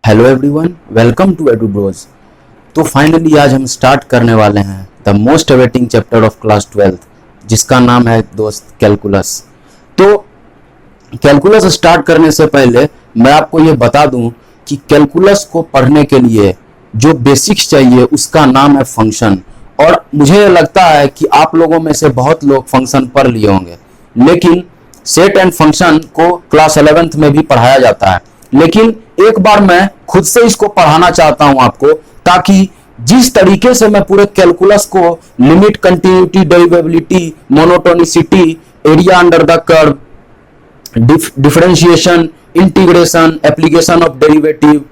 Hello everyone, welcome to edu bros. तो finally आज हम स्टार्ट करने वाले हैं the most awaiting chapter of class 12th, जिसका नाम है दोस्त कैलकुलस। तो कैलकुलस स्टार्ट करने से पहले मैं आपको ये बता दूं कि कैलकुलस को पढ़ने के लिए जो बेसिक्स चाहिए उसका नाम है फंक्शन। और मुझे लगता है कि आप लोगों में से बहुत लोग फंक्शन पढ़ लिए होंगे, लेकिन सेट एंड फंक्शन को क्लास 11th में भी पढ़ाया जाता है। लेकिन एक बार मैं खुद से इसको पढ़ाना चाहता हूं आपको, ताकि जिस तरीके से मैं पूरे कैलकुलस को limit, continuity, derivability, monotonicity, area under the curve, differentiation, integration, application of derivative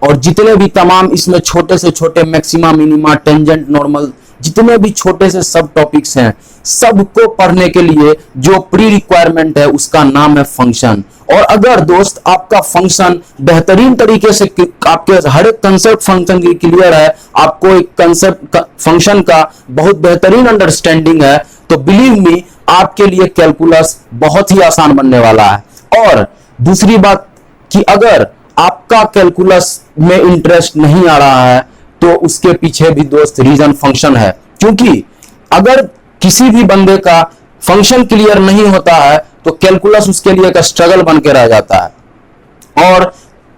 और जितने भी तमाम इसमें छोटे से छोटे मैक्सिमा, मिनिमा, टेंजेंट, नॉर्मल, जितने भी छोटे से सब टॉपिक्स हैं, सबको पढ़ने के लिए जो प्री रिक्वायरमेंट है उसका नाम है फंक्शन। और अगर दोस्त आपका फंक्शन बेहतरीन तरीके से, आपके हर एक कंसेप्ट फंक्शन की क्लियर है, आपको एक कंसेप्ट फंक्शन का बहुत बेहतरीन अंडरस्टैंडिंग है, तो बिलीव मी आपके लिए कैलकुलस बहुत ही आसान बनने वाला है। और दूसरी बात कि अगर आपका कैलकुलस में इंटरेस्ट नहीं आ रहा है तो उसके पीछे भी दोस्त रीजन फंक्शन है। क्योंकि अगर किसी भी बंदे का फंक्शन क्लियर नहीं होता है तो कैलकुलस उसके लिए एक स्ट्रगल बन के रह जाता है। और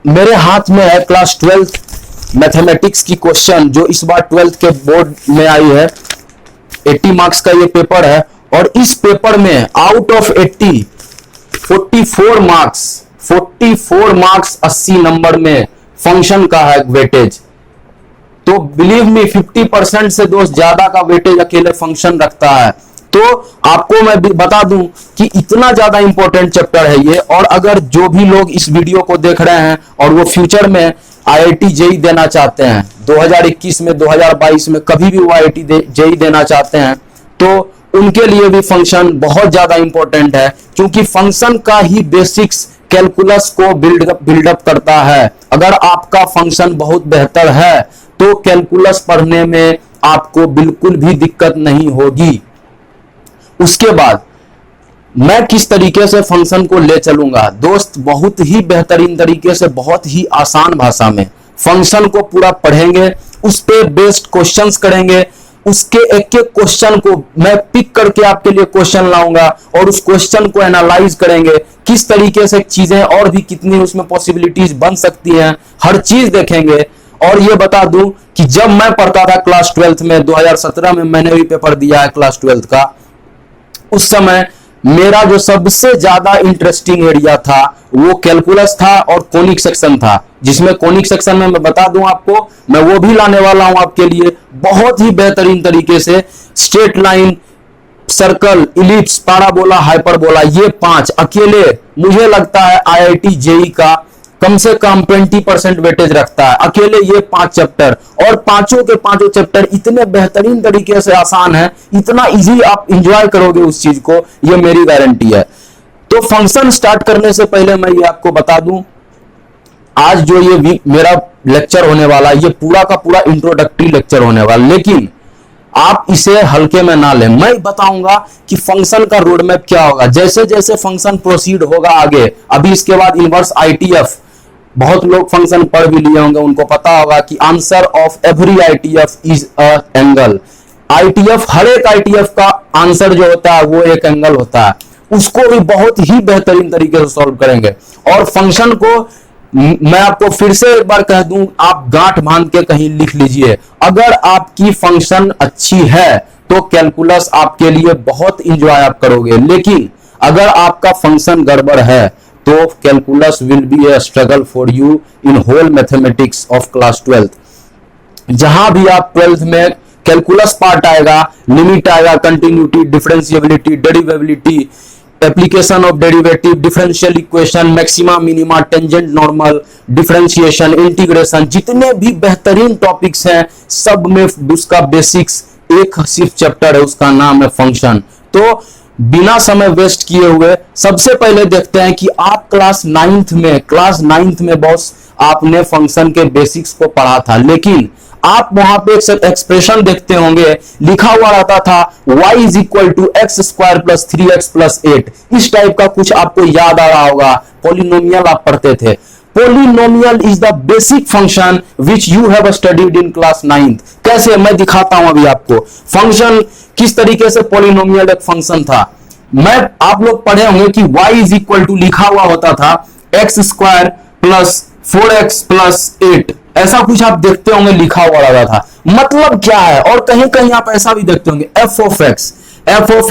मेरे हाथ में है क्लास 12th मैथमेटिक्स की क्वेश्चन, जो इस बार 12th के बोर्ड में आई है। 80 मार्क्स का ये पेपर है और इस पेपर में आउट ऑफ 80 44 मार्क्स 80 नंबर में फंक्शन का है वेटेज। तो बिलीव मी 50% से दोस्त ज्यादा का वेटेज अकेले फंक्शन रखता है। तो आपको मैं भी बता दूं कि इतना ज्यादा इंपॉर्टेंट चैप्टर है ये। और अगर जो भी लोग इस वीडियो को देख रहे हैं और वो फ्यूचर में आईआईटी जेई देना चाहते हैं, 2021 में, 2022 में, कभी भी वो आईआईटी जेई देना चाहते हैं, तो उनके लिए भी फंक्शन बहुत ज्यादा इंपॉर्टेंट है। क्योंकि फंक्शन का ही बेसिक्स कैलकुलस को बिल्डअप करता है। अगर आपका फंक्शन बहुत बेहतर है तो कैलकुलस पढ़ने में आपको बिल्कुल भी दिक्कत नहीं होगी। उसके बाद मैं किस तरीके से फंक्शन को ले चलूंगा दोस्त, बहुत ही बेहतरीन तरीके से, बहुत ही आसान भाषा में फंक्शन को पूरा पढ़ेंगे, उस पे बेस्ड क्वेश्चंस करेंगे, उसके एक एक क्वेश्चन को मैं पिक करके आपके लिए क्वेश्चन लाऊंगा और उस क्वेश्चन को एनालाइज करेंगे, किस तरीके से चीजें और भी कितनी उसमें पॉसिबिलिटीज बन सकती हैं, हर चीज देखेंगे। और ये बता दूं कि जब मैं पढ़ता था क्लास 12th में, 2017 में मैंने भी पेपर दिया है क्लास 12th का, उस समय मेरा जो सबसे ज्यादा इंटरेस्टिंग एरिया था वो कैलकुलस था और कोनिक सेक्शन था। जिसमें कोनिक सेक्शन में मैं बता दूं आपको, मैं वो भी लाने वाला हूं आपके लिए बहुत ही बेहतरीन तरीके से। Straight line, circle, ellipse, parabola, hyperbola, ये 5 अकेले मुझे लगता है आईआईटी जेई का कम से कम 20% वेटेज रखता है, अकेले ये 5 चैप्टर। और पांचों के पांचों चैप्टर इतने बेहतरीन तरीके से आसान है, इतना इजी आप इंजॉय करोगे उस चीज को, ये मेरी गारंटी है। तो फंक्शन स्टार्ट करने से पहले मैं ये आपको बता दूं, आज जो ये मेरा लेक्चर होने वाला, ये पूरा का पूरा इंट्रोडक्टरी लेक्चर होने वाला, लेकिन आप इसे हल्के में ना लें। मैं बताऊंगा कि फंक्शन का रोड मैप क्या होगा जैसे जैसे फंक्शन प्रोसीड होगा आगे। अभी इसके बाद इनवर्स आईटीएफ, बहुत लोग फंक्शन पढ़ भी लिए होंगे, उनको पता होगा कि answer of every ITF is a angle. ITF, हर एक आईटीएफ का आंसर जो होता है वो एक एंगल होता है, उसको भी बहुत ही बेहतरीन तरीके से सॉल्व करेंगे। और फंक्शन को मैं आपको फिर से एक बार कह दूं, आप गांठ बांध के कहीं लिख लीजिए, अगर आपकी फंक्शन अच्छी है तो कैलकुलस आपके लिए बहुत इंजॉय आप करोगे। लेकिन अगर आपका फंक्शन गड़बड़ है तो calculus will be a struggle for you in whole mathematics of class 12th। जहां भी आप 12th में कैलकुलस पार्ट आएगा, लिमिट आएगा, continuity, differentiability, derivability, application of derivative, differential equation, maxima, minima, tangent, normal, differentiation, integration, जितने भी बेहतरीन topics हैं सब में उसका बेसिक्स एक सिर्फ चैप्टर है, उसका नाम है फंक्शन। तो बिना समय वेस्ट किए हुए सबसे पहले देखते हैं कि आप क्लास 9th में बॉस आपने फंक्शन के बेसिक्स को पढ़ा था, लेकिन आप वहां पे एक एक्सप्रेशन देखते होंगे, लिखा हुआ रहता था y is equal to x square plus 3x plus 8। इस टाइप का कुछ आपको याद आ रहा होगा, पॉलिनोमियल आप पढ़ते थे। Polynomial is the basic function which you have studied in class 9th। कैसे, मैं दिखाता हूं अभी आपको फंक्शन किस तरीके से पोलिनोमियल एक फंक्शन था। आप लोग पढ़े होंगे कि y इज इक्वल टू लिखा हुआ होता था x square plus 4x plus 8, ऐसा कुछ आप देखते होंगे लिखा हुआ रहता था। मतलब क्या है, और कहीं कहीं आप ऐसा भी देखते होंगे f of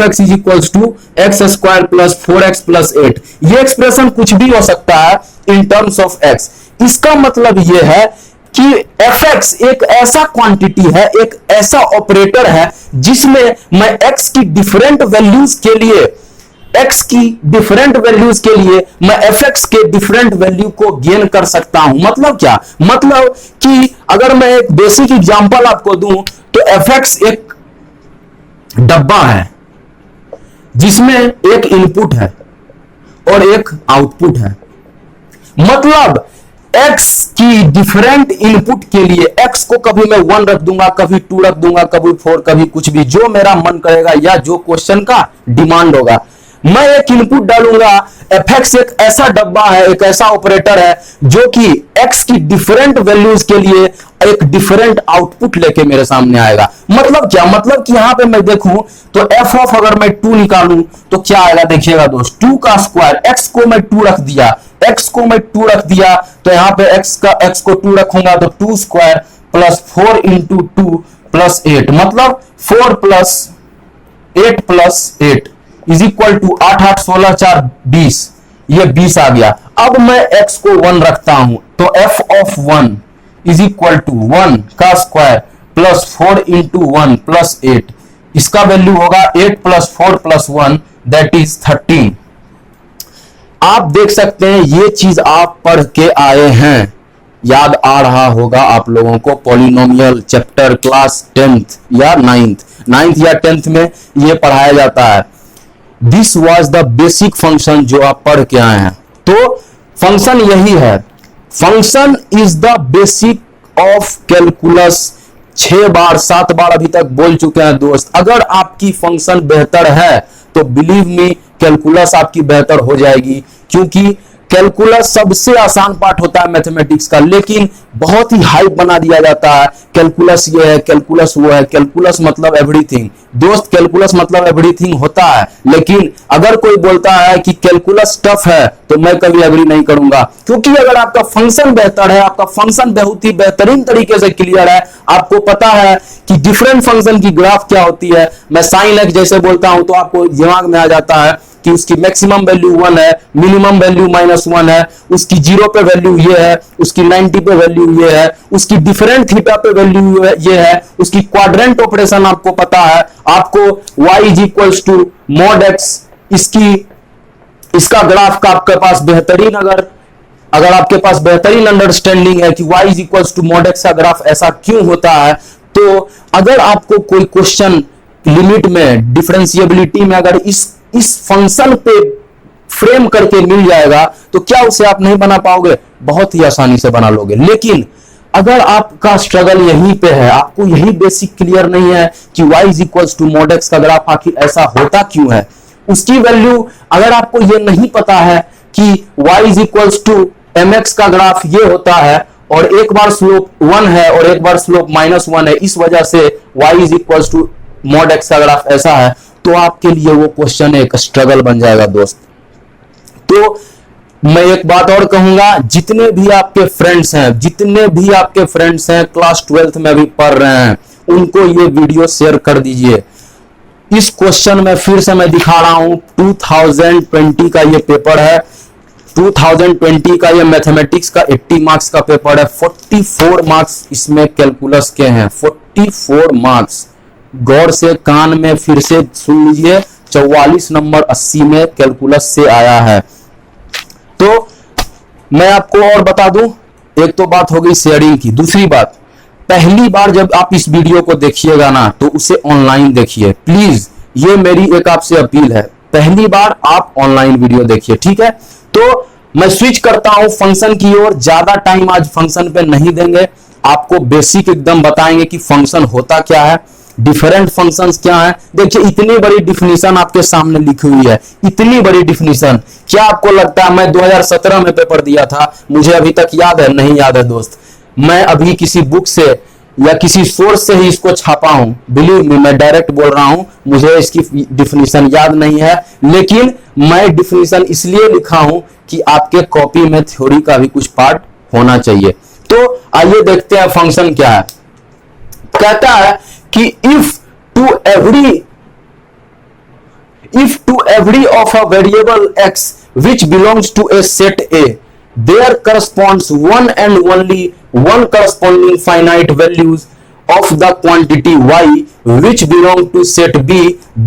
x is equal to x square plus 4x plus 8। ये एक्सप्रेशन कुछ भी हो सकता है इन टर्म्स ऑफ x। इसका मतलब ये है कि fx एक ऐसा क्वांटिटी है, एक ऐसा ऑपरेटर है जिसमें मैं x की डिफरेंट वैल्यूज के लिए मैं fx के डिफरेंट वैल्यू को गेन कर सकता हूं। मतलब क्या, मतलब कि अगर मैं एक बेसिक एग्जांपल आपको दूं तो fx एक डब्बा है जिसमें एक इनपुट है और एक आउटपुट है। मतलब x की डिफरेंट इनपुट के लिए x को कभी मैं 1 रख दूंगा, कभी 2 रख दूंगा, कभी 4, कभी कुछ भी, जो मेरा मन करेगा या जो क्वेश्चन का डिमांड होगा। मैं एक इनपुट डालूंगा, fx एक ऐसा डब्बा है, एक ऐसा ऑपरेटर है जो कि x की डिफरेंट वैल्यूज के लिए एक डिफरेंट आउटपुट लेके मेरे सामने आएगा। मतलब क्या, मतलब कि यहां पे मैं देखूं तो f ऑफ अगर मैं 2 निकालूं तो क्या आएगा, देखिएगा दोस्त, 2 का स्क्वायर, x को मैं 2 रख दिया, तो यहां पे x को 2 रखूंगा तो 2 स्क्वायर प्लस 4 इंटू 2 प्लस 8, मतलब 4 plus 8 plus 8 is equal to 8 8 16 4 20, ये 20 आ गया। अब मैं x को 1 रखता हूं तो f of 1 is equal to 1 का स्क्वायर प्लस 4 इंटू 1 प्लस 8, इसका वैल्यू होगा 8 प्लस 4 प्लस 1 दैट इज 13। आप देख सकते हैं ये चीज आप पढ़ के आए हैं, याद आ रहा होगा आप लोगों को। पॉलिनोमियल चैप्टर क्लास 10th या 9th या 10th में ये पढ़ाया जाता है। This was the basic function जो आप पढ़ के आए हैं। तो फंक्शन यही है, function is the basic of calculus. 6 बार 7 बार अभी तक बोल चुके हैं दोस्त। अगर आपकी फंक्शन बेहतर है तो बिलीव मी कैलकुलस आपकी बेहतर हो जाएगी, क्योंकि कैलकुलस सबसे आसान पार्ट होता है मैथमेटिक्स का, लेकिन बहुत ही हाइप बना दिया जाता है। कैलकुलस ये है, कैलकुलस वो है, कैलकुलस मतलब एवरीथिंग। दोस्त कैलकुलस मतलब एवरीथिंग होता है, लेकिन अगर कोई बोलता है कि कैलकुलस टफ है तो मैं कभी एग्री नहीं करूंगा, क्योंकि अगर आपका फंक्शन बेहतर है, आपका फंक्शन बहुत ही बेहतरीन तरीके से क्लियर है, आपको पता है कि डिफरेंट फंक्शन की ग्राफ क्या होती है। मैं साइन एक्स जैसे बोलता हूं तो आपको दिमाग में आ जाता है कि उसकी मैक्सिमम वैल्यू 1 है, मिनिमम वैल्यू -1 है, उसकी 0 पे वैल्यू ये है, उसकी 90 पे वैल्यू ये है, उसकी डिफरेंट थीटा पे वैल्यू ये है, उसकी क्वाड्रेंट ऑपरेशन आपको पता है, आपको y is equals to mod x, इसका ग्राफ का आपके पास बेहतरीन अगर आपके पास बेहतरीन अंडरस्टैंडिंग है कि y is equals to mod x का ग्राफ ऐसा क्यों होता है, तो अगर आपको कोई क्वेश्चन लिमिट में डिफरेंशिएबिलिटी में अगर इस फंक्शन पे फ्रेम करके मिल जाएगा तो क्या उसे आप नहीं बना पाओगे? बहुत ही आसानी से बना लोगे। लेकिन अगर आपका स्ट्रगल यहीं पे है, आपको यही बेसिक क्लियर नहीं है कि y is equals to mod x का ग्राफ आखिर ऐसा होता क्यों है, उसकी वैल्यू अगर आपको ये नहीं पता है कि y is equals to mx का ग्राफ ये होता है और एक बार स्लोप 1 है और एक बार स्लोप -1 है, इस वजह से y is equals to mod x का ग्राफ ऐसा है, तो आपके लिए वो क्वेश्चन एक स्ट्रगल बन जाएगा दोस्त। तो मैं एक बात और कहूंगा, जितने भी आपके फ्रेंड्स हैं क्लास 12th में भी पढ़ रहे हैं, उनको ये वीडियो शेयर कर दीजिए। इस क्वेश्चन में फिर से मैं दिखा रहा हूं, 2020 का ये पेपर है, 2020 का ये मैथमेटिक्स का 80 मार्क्स का पेपर है, 44 मार्क्स इसमें कैलकुलस के हैं, 44 मार्क्स। गौर से कान में फिर से सुन लीजिए, 44 नंबर 80 में कैलकुलस से आया है। तो मैं आपको और बता दूं, एक तो बात हो गई शेयरिंग की, दूसरी बात, पहली बार जब आप इस वीडियो को देखिएगा ना तो उसे ऑनलाइन देखिए प्लीज, ये मेरी एक आपसे अपील है, पहली बार आप ऑनलाइन वीडियो देखिए, ठीक है। तो मैं स्विच करता हूं फंक्शन की ओर, ज्यादा टाइम आज फंक्शन पे नहीं देंगे, आपको बेसिक एकदम बताएंगे कि फंक्शन होता क्या है, डिफरेंट फंक्शंस क्या है, देखिए इतनी बड़ी डिफिनीशन आपके सामने लिखी हुई है, इतनी बड़ी डिफिनीशन। क्या आपको लगता है मैं 2017 में पेपर दिया था, मुझे अभी तक याद है? नहीं याद है दोस्त। मैं अभी किसी बुक से या किसी सोर्स से ही इसको छापा हूं, बिलीव मी, मैं डायरेक्ट बोल रहा हूं, मुझे इसकी डिफिनीशन याद नहीं है, लेकिन मैं डिफिनीशन इसलिए लिखा हूं कि आपके कॉपी में थ्योरी का भी कुछ पार्ट होना चाहिए। तो आइए देखते हैं फंक्शन क्या है। कहता है कि if two every of a variable x which belongs to a set A there corresponds one and only one corresponding finite values of the quantity y which belong to set B,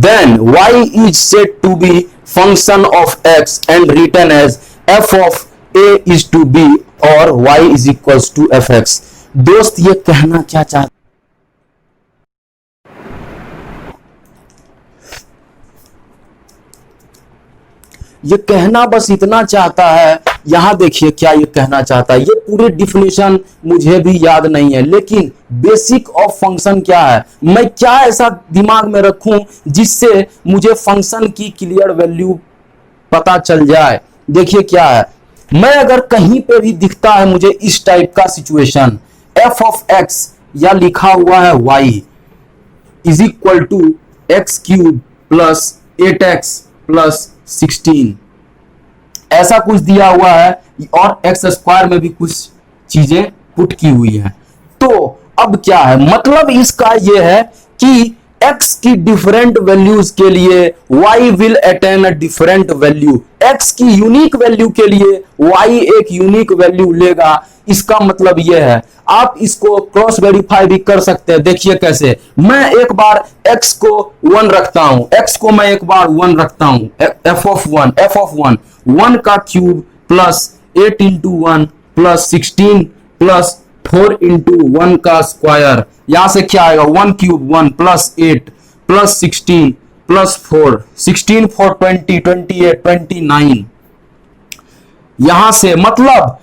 then y is said to be function of x and written as f of a is to b or y is equals to fx। दोस्त ये कहना क्या चाहते, ये कहना बस इतना चाहता है, यहां देखिए क्या ये कहना चाहता है। ये पूरी डिफिनेशन मुझे भी याद नहीं है, लेकिन बेसिक ऑफ फंक्शन क्या है, मैं क्या ऐसा दिमाग में रखूं जिससे मुझे फंक्शन की क्लियर वैल्यू पता चल जाए। देखिए क्या है, मैं अगर कहीं पे भी दिखता है मुझे इस टाइप का सिचुएशन, f ऑफ x या लिखा हुआ है y is equal to x cube plus 8x plus 16, ऐसा कुछ दिया हुआ है और एक्स स्क्वायर में भी कुछ चीजें पुट की हुई है। तो अब क्या है, मतलब इसका यह है कि x की डिफरेंट वैल्यूज के लिए y will attain a different value, x की यूनिक वैल्यू के लिए y एक यूनिक वैल्यू लेगा। इसका मतलब यह है, आप इसको क्रॉस वेरीफाई भी कर सकते हैं। देखिए कैसे, मैं एक बार x को 1 रखता हूं, x को मैं एक बार 1 रखता हूं, f ऑफ 1 1 का cube plus 8 into 1 plus 16 plus 4 into 1 का स्क्वायर, यहां से क्या आएगा 1 क्यूब 1 प्लस 8 प्लस 16 प्लस 4, 16 4 20 28 29, यहां से मतलब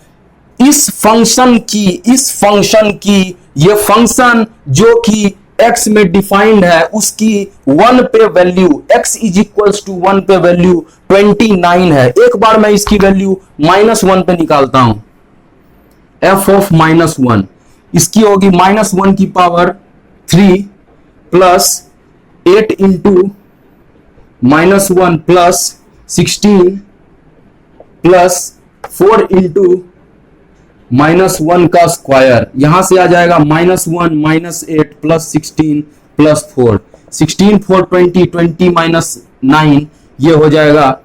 इस फंक्शन की ये फंक्शन जो कि x में डिफाइंड है उसकी 1 पे value x is equals to 1 पे वैल्यू 29 है। एक बार मैं इसकी वैल्यू -1 पे निकालता हूं, f ऑफ -1 इसकी होगी -1 की power 3 plus 8 into -1 plus 16 plus 4 into -1 का स्क्वायर, यहां से आ जाएगा -1 -8 प्लस 16 प्लस 4, 16 4 20 20 -9, ये हो जाएगा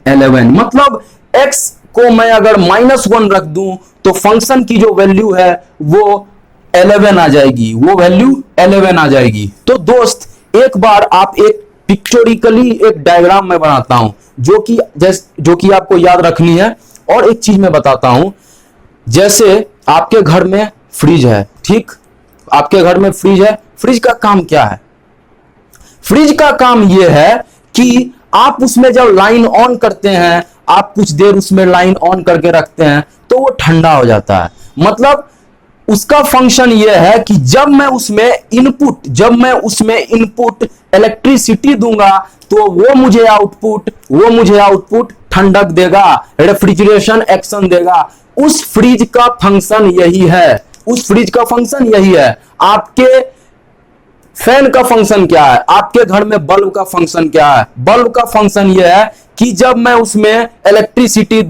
11। मतलब x को मैं अगर -1 रख दूं तो फंक्शन की जो वैल्यू है वो 11 आ जाएगी, वो वैल्यू 11 आ जाएगी। तो दोस्त एक बार आप एक पिक्चोरिकली एक डायग्राम में बनाता हूं जो कि आपको याद रखनी है। और एक चीज मैं बताता हूं, जैसे आपके घर में फ्रिज है, ठीक, आपके घर में फ्रिज है, फ्रिज का काम क्या है, फ्रिज का काम यह है कि आप उसमें जब लाइन ऑन करते हैं, आप कुछ देर उसमें लाइन ऑन करके रखते हैं तो वो ठंडा हो जाता है। मतलब उसका फंक्शन यह है कि जब मैं उसमें इनपुट इलेक्ट्रिसिटी दूंगा तो वो मुझे आउटपुट ठंडक देगा, रेफ्रिजरेशन एक्शन देगा। उस फ्रिज का फंक्शन यही है। आपके फैन का फंक्शन क्या है, आपके घर में बल्ब का फंक्शन क्या है, बल्ब का फंक्शन यह है कि जब मैं उसमें इलेक्ट्रिसिटी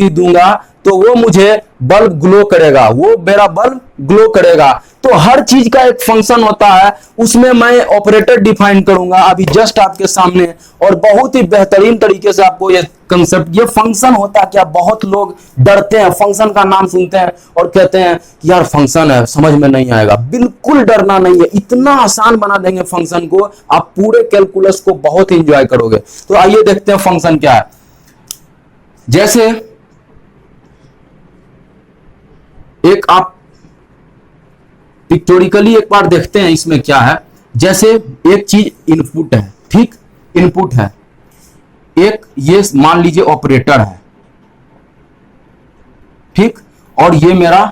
दूंगा तो वो मुझे बल्ब ग्लो करेगा, वो मेरा बल्ब ग्लो करेगा। तो हर चीज का एक फंक्शन होता है, उसमें मैं ऑपरेटर डिफाइन करूंगा अभी जस्ट आपके सामने, और बहुत ही बेहतरीन तरीके से आपको ये कंसेप्ट, ये फंक्शन होता क्या, बहुत लोग डरते हैं फंक्शन का नाम सुनते हैं और कहते हैं यार फंक्शन है समझ में नहीं आएगा। बिल्कुल डरना नहीं है, इतना आसान बना देंगे फंक्शन को, आप पूरे कैलकुलस को बहुत एंजॉय करोगे। तो आइए देखते हैं फंक्शन क्या है। जैसे एक आप पिक्चोरिकली एक बार देखते हैं इसमें क्या है। जैसे एक चीज इनपुट है, ठीक, इनपुट है एक, ये मान लीजिए ऑपरेटर है, ठीक, और ये मेरा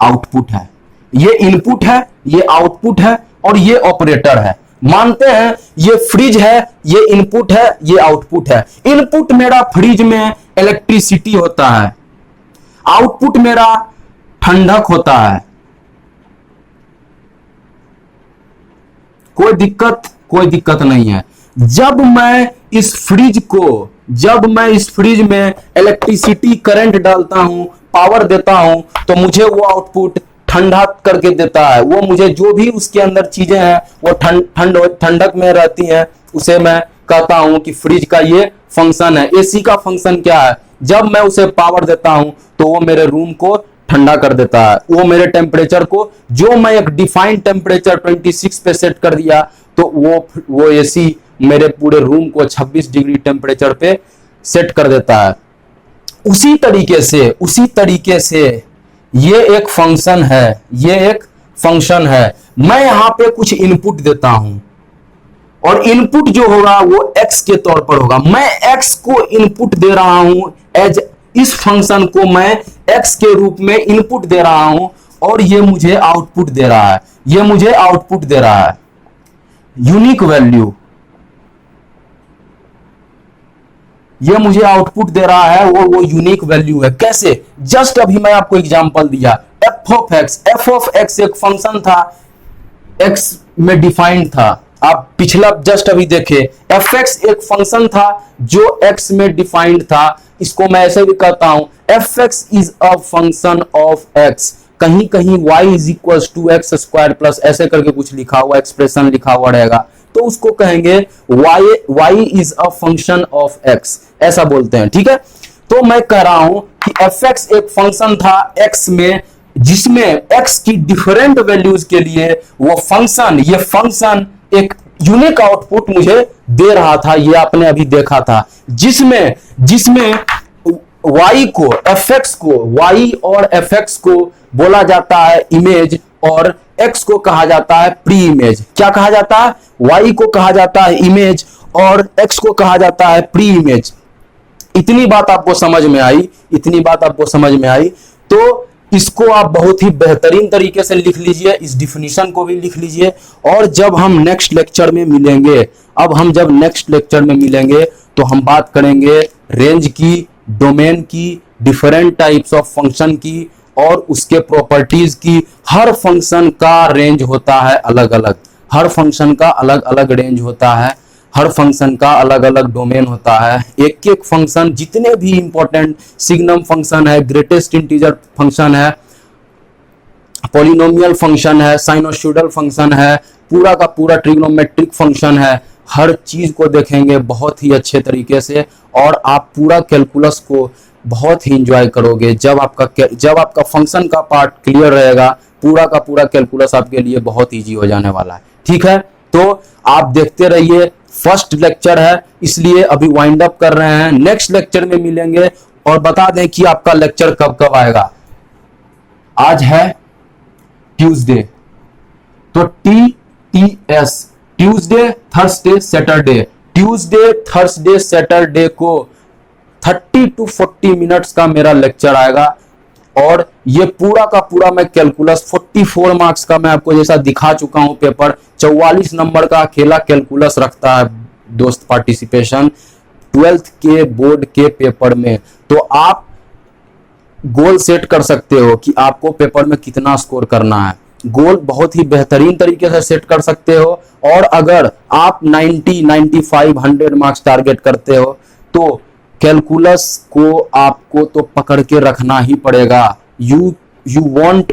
आउटपुट है। ये इनपुट है, ये आउटपुट है और ये ऑपरेटर है। मानते हैं ये फ्रिज है, ये इनपुट है, ये आउटपुट है। इनपुट मेरा फ्रिज में इलेक्ट्रिसिटी होता है, आउटपुट मेरा ठंडक होता है। कोई दिक्कत नहीं है। जब मैं इस फ्रिज में इलेक्ट्रिसिटी करंट डालता हूं, पावर देता हूं, तो मुझे वो आउटपुट ठंडा करके देता है। वो मुझे जो भी उसके अंदर चीजें हैं वो ठंडक में रहती हैं, उसे मैं कहता हूं कि फ्रिज का ये फंक्शन है। एसी का फंक्शन क्या है? जब मैं उसे पावर देता हूं तो वो मेरे रूम को ठंडा कर देता है। वो मेरे टेम्परेचर को, जो मैं एक डिफाइंड टेम्परेचर 26 पे सेट कर दिया, तो वो एसी मेरे पूरे रूम को 26 डिग्री टेम्परेचर पे सेट कर देता है। उसी तरीके से ये एक फंक्शन है। मैं यहां पे कुछ इनपुट देता हूं और इनपुट जो होगा वो x के तौर पर होगा। मैं x को इनपुट दे रहा हूं, इस फंक्शन को मैं x के रूप में इनपुट दे रहा हूं और ये मुझे आउटपुट दे रहा है। यूनिक वैल्यू, ये मुझे आउटपुट दे रहा है, वो यूनिक वैल्यू है। कैसे? जस्ट अभी मैं आपको एग्जांपल दिया, f ऑफ x एक फंक्शन था, x में डिफाइंड था। आप पिछला जस्ट अभी देखे, fx एक फंक्शन था जो x में डिफाइंड था। इसको मैं ऐसे भी कहता हूं, fx is a function of x। कहीं कहीं y is equal to x square plus ऐसे करके कुछ लिखा हुआ, एक्सप्रेशन लिखा हुआ रहेगा, तो उसको कहेंगे y is a function of x, ऐसा बोलते हैं। ठीक है, तो मैं कह रहा हूं कि fx एक फंक्शन था x में, जिसमें x की डिफरेंट वैल्यूज के लिए ये फंक्शन एक यूनिक आउटपुट मुझे दे रहा था। ये आपने अभी देखा था, जिसमें y और fx को बोला जाता है इमेज और x को कहा जाता है प्री इमेज। क्या कहा जाता है? y को कहा जाता है इमेज और x को कहा जाता है प्री इमेज। इतनी बात आपको समझ में आई तो इसको आप बहुत ही बेहतरीन तरीके से लिख लीजिए, इस डिफिनीशन को भी लिख लीजिए। और जब हम नेक्स्ट लेक्चर में मिलेंगे, तो हम बात करेंगे रेंज की, डोमेन की, डिफरेंट टाइप्स ऑफ फंक्शन की और उसके प्रॉपर्टीज की। हर फंक्शन का रेंज होता है अलग अलग, हर फंक्शन का अलग अलग रेंज होता है, हर फंक्शन का अलग अलग डोमेन होता है। एक एक फंक्शन, जितने भी इंपॉर्टेंट सिग्नम फंक्शन है, ग्रेटेस्ट इंटीजर फंक्शन है, पॉलिनोमियल फंक्शन है, साइनोसॉइडल फंक्शन है, पूरा का पूरा ट्रिग्नोमेट्रिक फंक्शन है, हर चीज को देखेंगे बहुत ही अच्छे तरीके से और आप पूरा कैलकुलस को बहुत ही इंजॉय करोगे। जब आपका फंक्शन का पार्ट क्लियर रहेगा, पूरा का पूरा कैलकुलस आपके लिए बहुत इजी हो जाने वाला है। ठीक है, तो आप देखते रहिए। फर्स्ट लेक्चर है इसलिए अभी वाइंड अप कर रहे हैं, नेक्स्ट लेक्चर में मिलेंगे। और बता दें कि आपका लेक्चर कब कब आएगा। आज है ट्यूसडे, तो TTS, Tuesday, Thursday, Saturday. Tuesday, Thursday, Saturday को 30 to 40 मिनट्स का मेरा लेक्चर आएगा और ये पूरा का पूरा मैं कैलकुलस 44 मार्क्स का मैं आपको जैसा दिखा चुका हूं पेपर। 44 नंबर का अकेला कैलकुलस रखता है दोस्त पार्टिसिपेशन 12th के बोर्ड के पेपर में। तो आप गोल सेट कर सकते हो कि आपको पेपर में कितना स्कोर करना है। गोल बहुत ही बेहतरीन तरीके से सेट कर सकते हो और अगर आप 90, 95, 100 मार्क्स टारगेट करते हो तो कैलकुलस को आपको तो पकड़ के रखना ही पड़ेगा। यू वांट,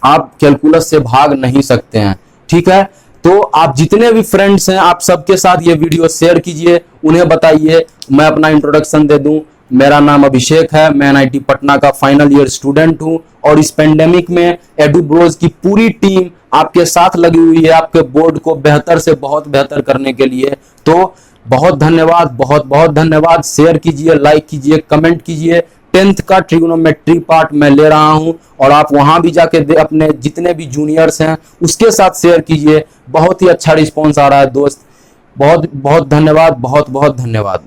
आप कैलकुलस से भाग नहीं सकते हैं। ठीक है, तो आप जितने भी फ्रेंड्स हैं आप सबके साथ ये वीडियो शेयर कीजिए, उन्हें बताइए। मैं अपना इंट्रोडक्शन दे दूं, मेरा नाम अभिषेक है, मैं NIT पटना का फाइनल ईयर स्टूडेंट हूं और इस पेंडेमिक में एडुब्रोज की पूरी टीम आपके साथ लगी हुई है आपके बोर्ड को बेहतर से बहुत बेहतर करने के लिए। तो बहुत धन्यवाद, बहुत बहुत धन्यवाद। शेयर कीजिए, लाइक कीजिए, कमेंट कीजिए। 10th का ट्रिग्नोमेट्री पार्ट मैं ले रहा हूं और आप वहां भी जाके अपने जितने भी जूनियर्स हैं उसके साथ शेयर कीजिए। बहुत ही अच्छा रिस्पॉन्स आ रहा है दोस्त। बहुत बहुत धन्यवाद, बहुत बहुत धन्यवाद।